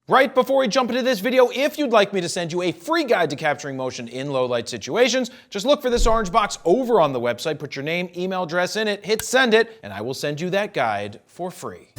Right before we jump into this video, if you'd like me to send you a free guide to capturing motion in low light situations, just look for this orange box over on the website, put your name, email address in it, hit send it, and I will send you that guide for free.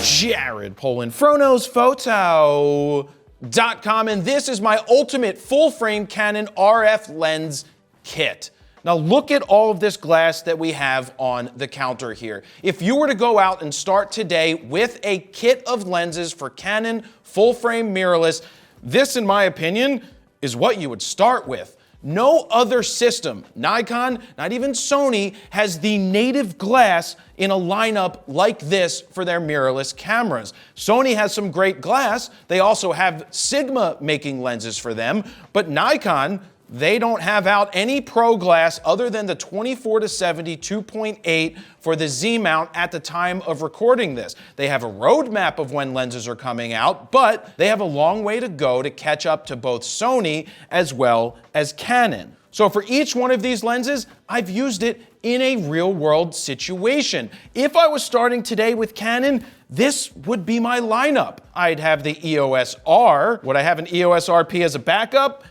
Jared Polin, FroKnowsPhoto.com, and this is my ultimate full frame Canon RF lens kit. Now look at all of this glass that we have on the counter here. If you were to go out and start today with a kit of lenses for Canon full frame mirrorless, this in my opinion is what you would start with. No other system, Nikon, not even Sony, has the native glass in a lineup like this for their mirrorless cameras. Sony has some great glass. They also have Sigma making lenses for them, but Nikon, they don't have out any pro glass other than the 24-70 2.8 for the Z mount at the time of recording this. They have a roadmap of when lenses are coming out, but they have a long way to go to catch up to both Sony as well as Canon. So for each one of these lenses, I've used it in a real world situation. If I was starting today with Canon, this would be my lineup. I'd have the EOS R. Would I have an EOS RP as a backup?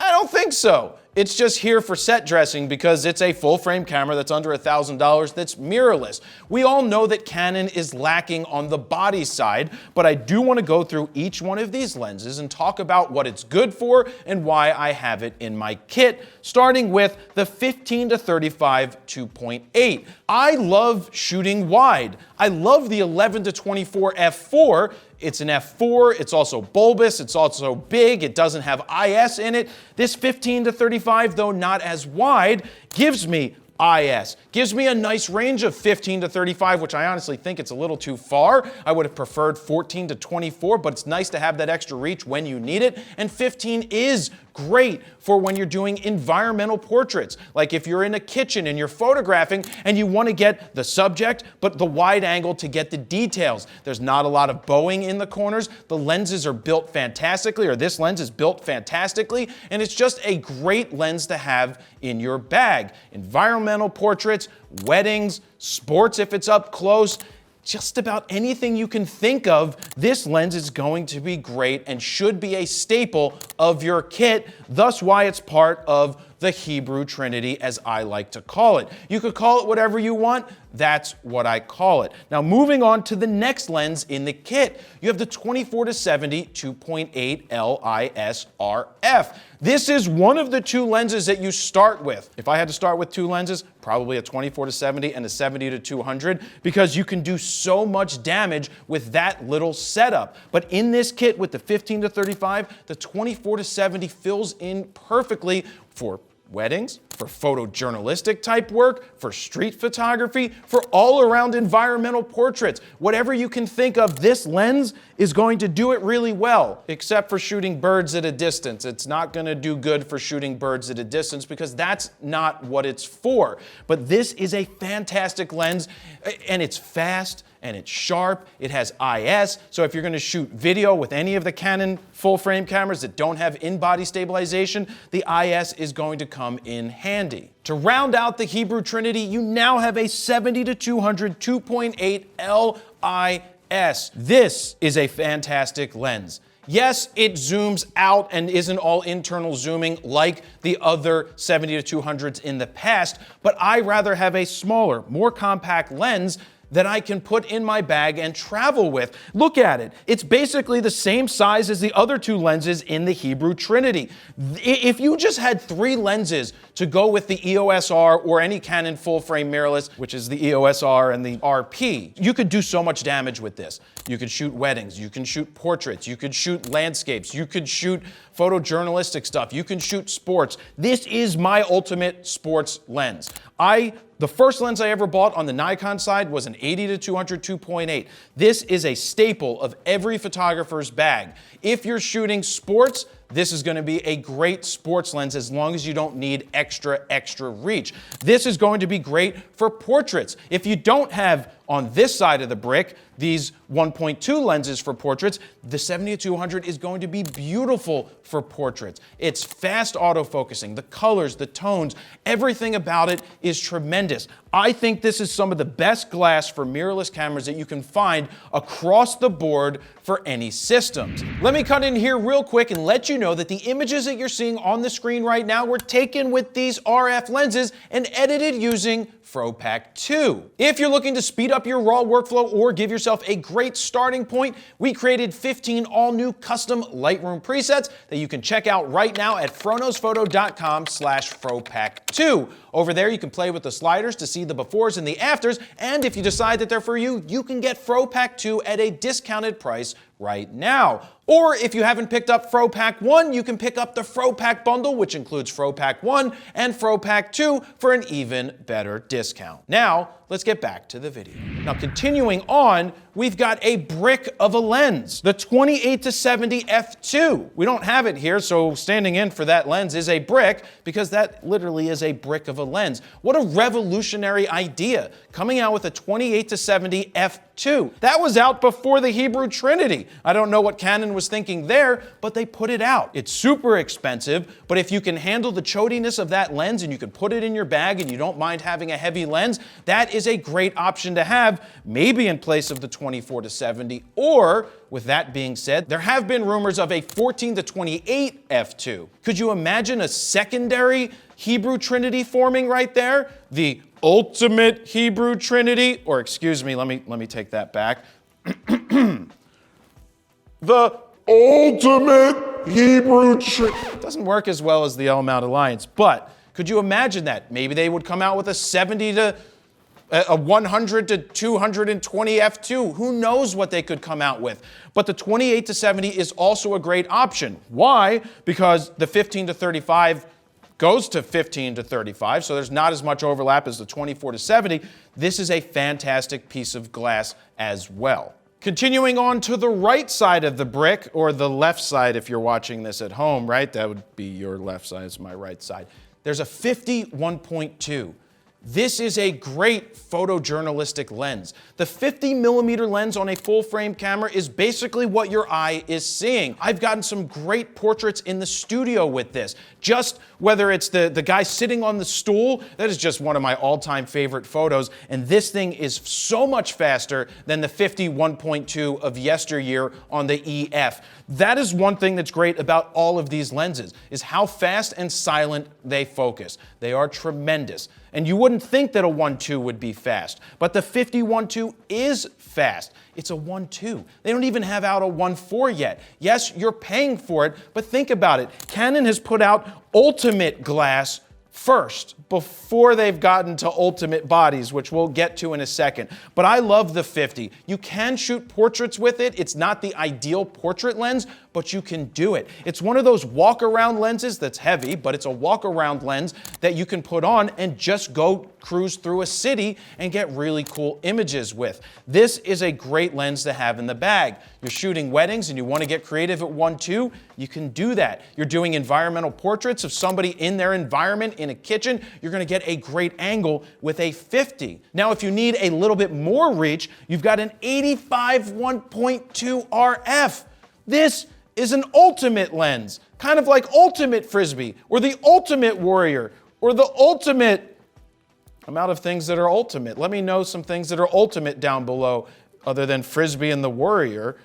I don't think so. It's just here for set dressing because it's a full frame camera that's under $1,000 that's mirrorless. We all know that Canon is lacking on the body side, but I do want to go through each one of these lenses and talk about what it's good for and why I have it in my kit, starting with the 15-35 2.8. I love shooting wide. I love the 11-24 f4. It's an f4, it's also bulbous, it's also big, it doesn't have IS in it. This 15-35, though not as wide, gives me IS. Gives me a nice range of 15-35, which I honestly think it's a little too far. I would have preferred 14-24, but it's nice to have that extra reach when you need it. And 15 is great for when you're doing environmental portraits. Like if you're in a kitchen and you're photographing and you want to get the subject, but the wide angle to get the details. There's not a lot of bowing in the corners. The lenses are built fantastically, or this lens is built fantastically, and it's just a great lens to have in your bag. Environmental portraits, weddings, sports if it's up close, just about anything you can think of, this lens is going to be great and should be a staple of your kit, thus why it's part of the Hebrew Trinity, as I like to call it. You could call it whatever you want, that's what I call it. Now moving on to the next lens in the kit, you have the 24-70 2.8 LIS RF. This is one of the two lenses that you start with. If I had to start with two lenses, probably a 24-70 and a 70-200, because you can do so much damage with that little setup. But in this kit with the 15-35, the 24-70 fills in perfectly for weddings, for photojournalistic type work, for street photography, for all around environmental portraits. Whatever you can think of, this lens is going to do it really well, except for shooting birds at a distance. It's not going to do good for shooting birds at a distance because that's not what it's for. But this is a fantastic lens, and it's fast, and it's sharp, it has IS, so if you're going to shoot video with any of the Canon full frame cameras that don't have in-body stabilization, the IS is going to come in handy. To round out the Hebrew Trinity, you now have a 70-200 2.8 LIS. This is a fantastic lens. Yes, it zooms out and isn't all internal zooming like the other 70-200s in the past, but I rather have a smaller, more compact lens that I can put in my bag and travel with. Look at it. It's basically the same size as the other two lenses in the Hebrew Trinity. If you just had three lenses to go with the EOS R or any Canon full frame mirrorless, which is the EOS R and the RP, you could do so much damage with this. You could shoot weddings, you can shoot portraits, you could shoot landscapes, you could shoot photojournalistic stuff, you can shoot sports. This is my ultimate sports lens. The first lens I ever bought on the Nikon side was an 80-200 2.8. This is a staple of every photographer's bag. If you're shooting sports, this is going to be a great sports lens as long as you don't need extra reach. This is going to be great for portraits. If you don't have on this side of the brick these 1.2 lenses for portraits, the 70-200 is going to be beautiful for portraits. It's fast autofocusing, the colors, the tones, everything about it is tremendous. I think this is some of the best glass for mirrorless cameras that you can find across the board for any systems. Let me cut in here real quick and let you know that the images that you're seeing on the screen right now were taken with these RF lenses and edited using FroPack 2. If you're looking to speed up your RAW workflow or give yourself a great starting point, we created 15 all-new custom Lightroom presets that you can check out right now at FroKnowsPhoto.com/FroPack2. Over there, you can play with the sliders to see the befores and the afters, and if you decide that they're for you, you can get FroPack 2 at a discounted price right now. Or if you haven't picked up FroPack 1, you can pick up the FroPack bundle, which includes FroPack 1 and FroPack 2 for an even better discount. Now, let's get back to the video. Now, continuing on, we've got a brick of a lens, the 28-70 f2. We don't have it here, so standing in for that lens is a brick, because that literally is a brick of a lens. What a revolutionary idea, coming out with a 28-70 f2. That was out before the Hebrew Trinity. I don't know what Canon was thinking there, but they put it out. It's super expensive, but if you can handle the chotiness of that lens and you can put it in your bag and you don't mind having a heavy lens, that is a great option to have, maybe in place of the 24-70, or, with that being said, there have been rumors of a 14-28 f2. Could you imagine a secondary Hebrew Trinity forming right there? The ultimate Hebrew Trinity, or excuse me, let me take that back. The ultimate Hebrew Trinity. Doesn't work as well as the L-mount Alliance, but could you imagine that? Maybe they would come out with a 100 to 220 f2. Who knows what they could come out with? But the 28-70 is also a great option. Why? Because the 15-35 goes to 15-35, so there's not as much overlap as the 24-70. This is a fantastic piece of glass as well. Continuing on to the right side of the brick, or the left side if you're watching this at home, right? That would be your left side, it's my right side. There's a 50-1.2. This is a great photojournalistic lens. The 50mm lens on a full-frame camera is basically what your eye is seeing. I've gotten some great portraits in the studio with this. Just whether it's the guy sitting on the stool, that is just one of my all-time favorite photos, and this thing is so much faster than the 50-1.2 of yesteryear on the EF. That is one thing that's great about all of these lenses, is how fast and silent they focus. They are tremendous. And you wouldn't think that a 1.2 would be fast, but the 50-1.2 is fast. It's a 1.2. They don't even have out a 1.4 yet. Yes, you're paying for it, but think about it. Canon has put out ultimate glass first, before they've gotten to ultimate bodies, which we'll get to in a second. But I love the 50. You can shoot portraits with it. It's not the ideal portrait lens, but you can do it. It's one of those walk-around lenses that's heavy, but it's a walk-around lens that you can put on and just go cruise through a city and get really cool images with. This is a great lens to have in the bag. You're shooting weddings and you want to get creative at 1.2, you can do that. You're doing environmental portraits of somebody in their environment in a kitchen, you're going to get a great angle with a 50. Now, if you need a little bit more reach, you've got an 85-1.2 RF. This is an ultimate lens, kind of like Ultimate Frisbee, or the Ultimate Warrior, or the Ultimate... I'm out of things that are ultimate. Let me know some things that are ultimate down below, other than Frisbee and the Warrior,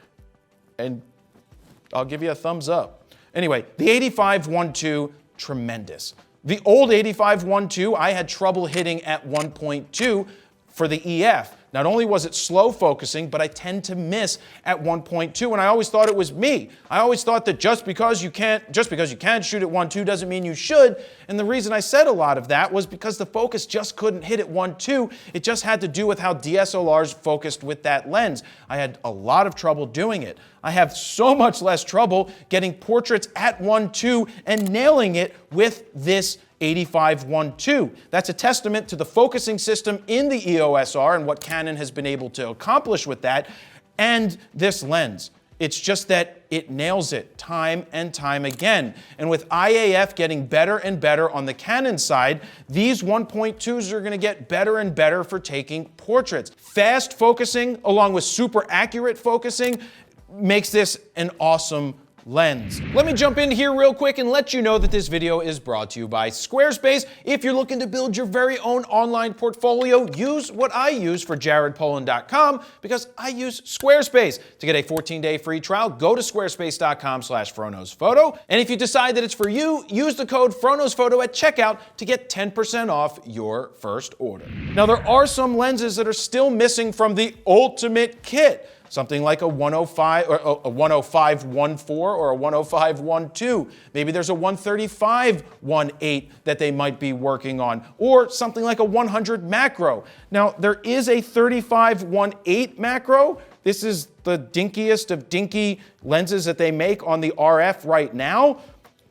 and I'll give you a thumbs up. Anyway, the 85-1.2, tremendous. The old 85-1.2, I had trouble hitting at 1.2 for the EF. Not only was it slow focusing, but I tend to miss at 1.2, and I always thought it was me. I always thought that just because you can shoot at 1.2 doesn't mean you should, and the reason I said a lot of that was because the focus just couldn't hit at 1.2. It just had to do with how DSLRs focused with that lens. I had a lot of trouble doing it. I have so much less trouble getting portraits at 1.2 and nailing it with this 85-1.2. That's a testament to the focusing system in the EOS R and what Canon has been able to accomplish with that, and this lens. It's just that it nails it time and time again. And with IAF getting better and better on the Canon side, these 1.2s are going to get better and better for taking portraits. Fast focusing along with super accurate focusing makes this an awesome lens. Let me jump in here real quick and let you know that this video is brought to you by Squarespace. If you're looking to build your very own online portfolio, use what I use for jaredpolin.com because I use Squarespace. To get a 14-day free trial, go to squarespace.com/FroKnowsPhoto. And if you decide that it's for you, use the code FroKnowsPhoto at checkout to get 10% off your first order. Now, there are some lenses that are still missing from the ultimate kit. Something like a 105 or a 105-1.4 or a 105-1.2. Maybe there's a 135-1.8 that they might be working on, or something like a 100 macro. Now, there is a 35-1.8 macro. This is the dinkiest of dinky lenses that they make on the RF right now,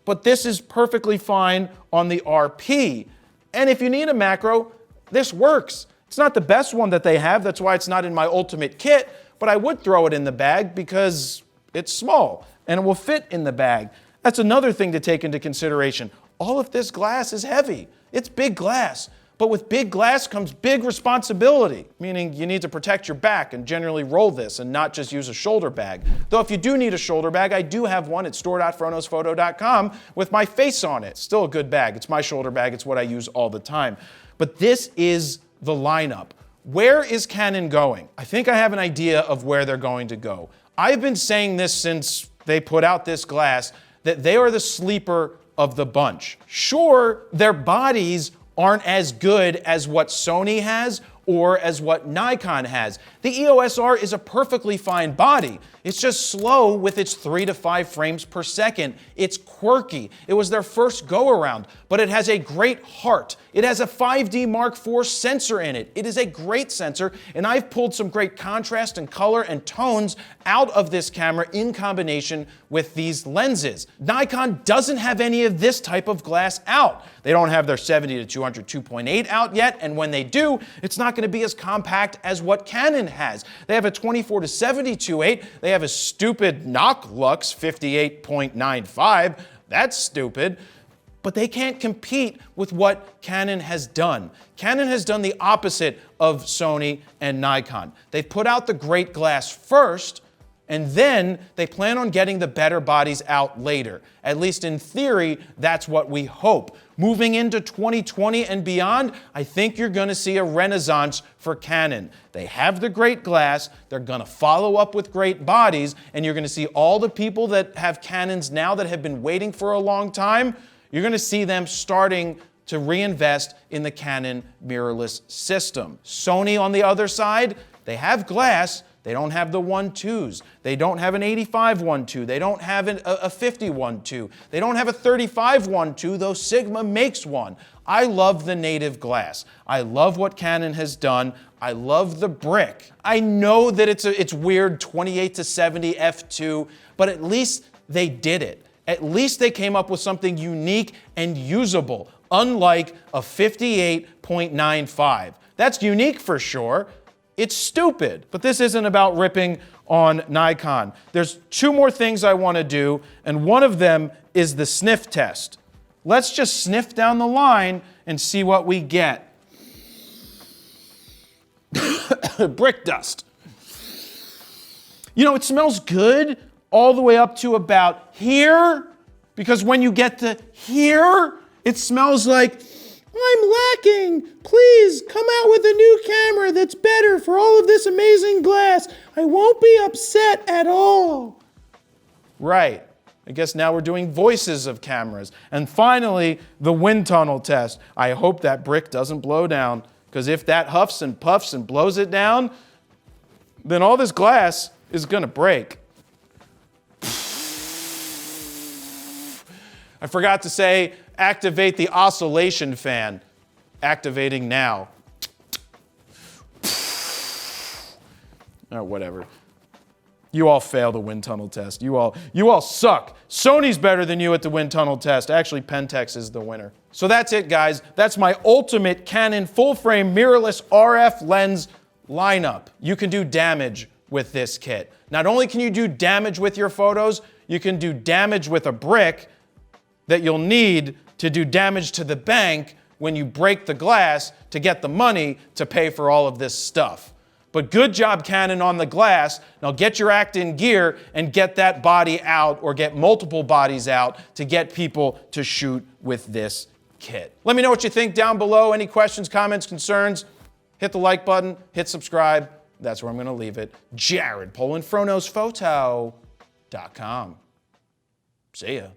but this is perfectly fine on the RP. And if you need a macro, this works. It's not the best one that they have. That's why it's not in my ultimate kit. But I would throw it in the bag because it's small and it will fit in the bag. That's another thing to take into consideration. All of this glass is heavy. It's big glass. But with big glass comes big responsibility, meaning you need to protect your back and generally roll this and not just use a shoulder bag. Though if you do need a shoulder bag, I do have one at store.froknowsphoto.com with my face on it. Still a good bag. It's my shoulder bag. It's what I use all the time. But this is the lineup. Where is Canon going? I think I have an idea of where they're going to go. I've been saying this since they put out this glass, that they are the sleeper of the bunch. Sure, their bodies aren't as good as what Sony has or as what Nikon has. The EOS R is a perfectly fine body. It's just slow with its 3 to 5 frames per second. It's quirky. It was their first go-around, but it has a great heart. It has a 5D Mark IV sensor in it. It is a great sensor, and I've pulled some great contrast and color and tones out of this camera in combination with these lenses. Nikon doesn't have any of this type of glass out. They don't have their 70 to 200 2.8 out yet, and when they do, it's not going to be as compact as what Canon has. They have a 24 to 70 2.8. They have a stupid Knock Lux 58.95. That's stupid. But they can't compete with what Canon has done. Canon has done the opposite of Sony and Nikon. They've put out the great glass first, and then they plan on getting the better bodies out later. At least in theory, that's what we hope. Moving into 2020 and beyond, I think you're going to see a renaissance for Canon. They have the great glass, they're going to follow up with great bodies, and you're going to see all the people that have Canons now that have been waiting for a long time. You're going to see them starting to reinvest in the Canon mirrorless system. Sony, on the other side, they have glass. They don't have the 1.2s. They don't have an 85 1.2. They don't have a 50 1.2. They don't have a 35 1.2, though Sigma makes one. I love the native glass. I love what Canon has done. I love the brick. I know that it's weird 28 to 70 f2, but at least they did it. At least they came up with something unique and usable, unlike a 58.95. That's unique for sure. It's stupid, but this isn't about ripping on Nikon. There's 2 more things I want to do, and one of them is the sniff test. Let's just sniff down the line and see what we get. Brick dust. You know, it smells good all the way up to about here, because when you get to here, it smells like, I'm lacking. Please come out with a new camera that's better for all of this amazing glass. I won't be upset at all. Right. I guess now we're doing voices of cameras. And finally, the wind tunnel test. I hope that brick doesn't blow down, because if that huffs and puffs and blows it down, then all this glass is going to break. I forgot to say, activate the oscillation fan. Activating now. Or whatever. You all fail the wind tunnel test. You all suck. Sony's better than you at the wind tunnel test. Actually, Pentax is the winner. So that's it, guys. That's my ultimate Canon full-frame mirrorless RF lens lineup. You can do damage with this kit. Not only can you do damage with your photos, you can do damage with a brick that you'll need to do damage to the bank when you break the glass to get the money to pay for all of this stuff. But good job, Canon, on the glass. Now get your act in gear and get that body out, or get multiple bodies out, to get people to shoot with this kit. Let me know what you think down below. Any questions, comments, concerns? Hit the like button, hit subscribe. That's where I'm going to leave it. Jared, Polin, FroKnowsPhoto.com. See ya.